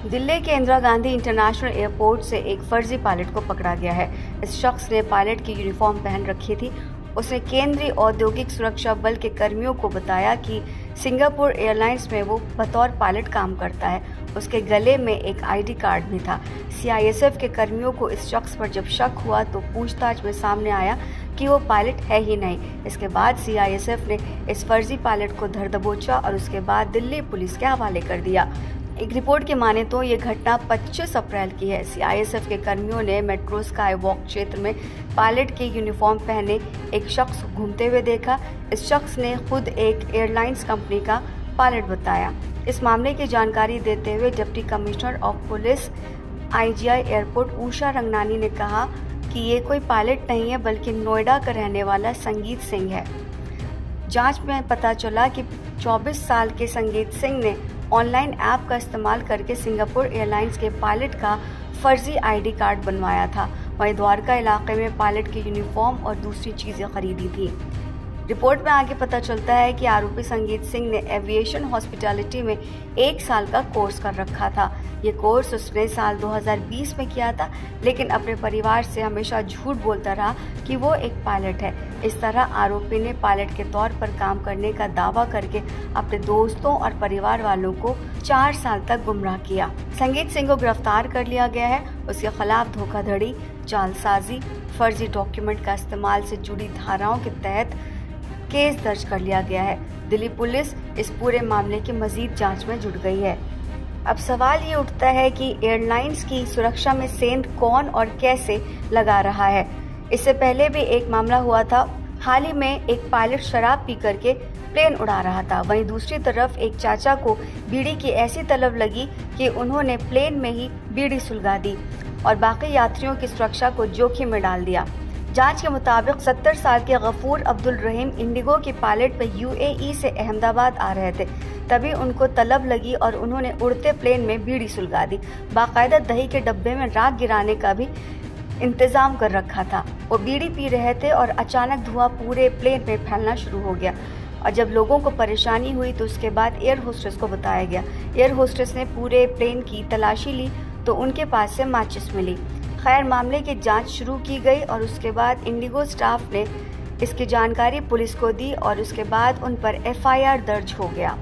दिल्ली के Indira Gandhi international airport से एक फर्जी पायलट को पकड़ा गया है। इस शख्स ने पायलट की यूनिफॉर्म पहन रखी थी। उसने केंद्रीय औद्योगिक सुरक्षा बल के कर्मियों को बताया कि सिंगापुर एयरलाइंस में वो बतौर पायलट काम करता है। उसके गले में एक आईडी कार्ड भी था। सीआईएसएफ के कर्मियों को इस शख्स पर जब शक हुआ तो पूछताछ में सामने आया कि वो पायलट है ही नहीं। इसके बाद सीआईएसएफ ने इस फर्जी पायलट को धर दबोचा और उसके बाद दिल्ली पुलिस के हवाले कर दिया। एक रिपोर्ट के माने तो ये घटना 25 अप्रैल की है। सीआईएसएफ के कर्मियों ने मेट्रो स्काई वॉक क्षेत्र में पायलट के यूनिफॉर्म पहने एक शख्स घूमते हुए देखा। इस शख्स ने खुद एक एयरलाइंस कंपनी का पायलट बताया। इस मामले की जानकारी देते हुए deputy commissioner of police IGI airport Usha Ranganani ने कहा कि ये कोई पायलट नहीं है बल्कि नोएडा का रहने वाला संगीत सिंह है। जांच में पता चला कि 24 साल के संगीत सिंह ने ऑनलाइन ऐप का इस्तेमाल करके सिंगापुर एयरलाइंस के पायलट का फर्जी आईडी कार्ड बनवाया था। वहीं द्वारका इलाके में पायलट की यूनिफॉर्म और दूसरी चीजें खरीदी थी। रिपोर्ट में आगे पता चलता है कि आरोपी संगीत सिंह ने एविएशन हॉस्पिटैलिटी में 1 साल का कोर्स कर रखा था। ये कोर्स उसने साल 2020 में किया था, लेकिन अपने परिवार से हमेशा झूठ बोलता रहा कि वो एक पायलट है। इस तरह आरोपी ने पायलट के तौर पर काम करने का दावा करके अपने दोस्तों और परिवार वालों को 4 साल तक गुमराह किया। संगीत सिंह को गिरफ्तार कर लिया गया है। उसके खिलाफ धोखाधड़ी, जालसाजी, फर्जी डॉक्यूमेंट का इस्तेमाल से जुड़ी धाराओं के तहत केस दर्ज कर लिया गया है। दिल्ली पुलिस इस पूरे मामले की मजीद जांच में जुट गई है। अब सवाल ये उठता है कि एयरलाइंस की सुरक्षा में सेंध कौन और कैसे लगा रहा है। इससे पहले भी एक मामला हुआ था। हाल ही में एक पायलट शराब पी करके प्लेन उड़ा रहा था। वहीं दूसरी तरफ एक चाचा को बीड़ी की ऐसी तलब लगी कि उन्होंने प्लेन में ही बीड़ी सुलगा दी और बाकी यात्रियों की सुरक्षा को जोखिम में डाल दिया। जांच के मुताबिक 70 साल के गफूर अब्दुल रहीम इंडिगो के पायलट पर यूएई से अहमदाबाद आ रहे थे। तभी उनको तलब लगी और उन्होंने उड़ते प्लेन में बीड़ी सुलगा दी। बाकायदा दही के डब्बे में राख गिराने का भी इंतजाम कर रखा था। वो बीड़ी पी रहे थे और अचानक धुआं पूरे प्लेन में फैलना शुरू हो गया और जब लोगों को परेशानी हुई तो उसके बाद एयर होस्टेस को बताया गया। एयर होस्टेस ने पूरे प्लेन की तलाशी ली तो उनके पास से माचिस मिली। खैर, मामले की जांच शुरू की गई और उसके बाद इंडिगो स्टाफ ने इसकी जानकारी पुलिस को दी और उसके बाद उन पर एफआईआर दर्ज हो गया।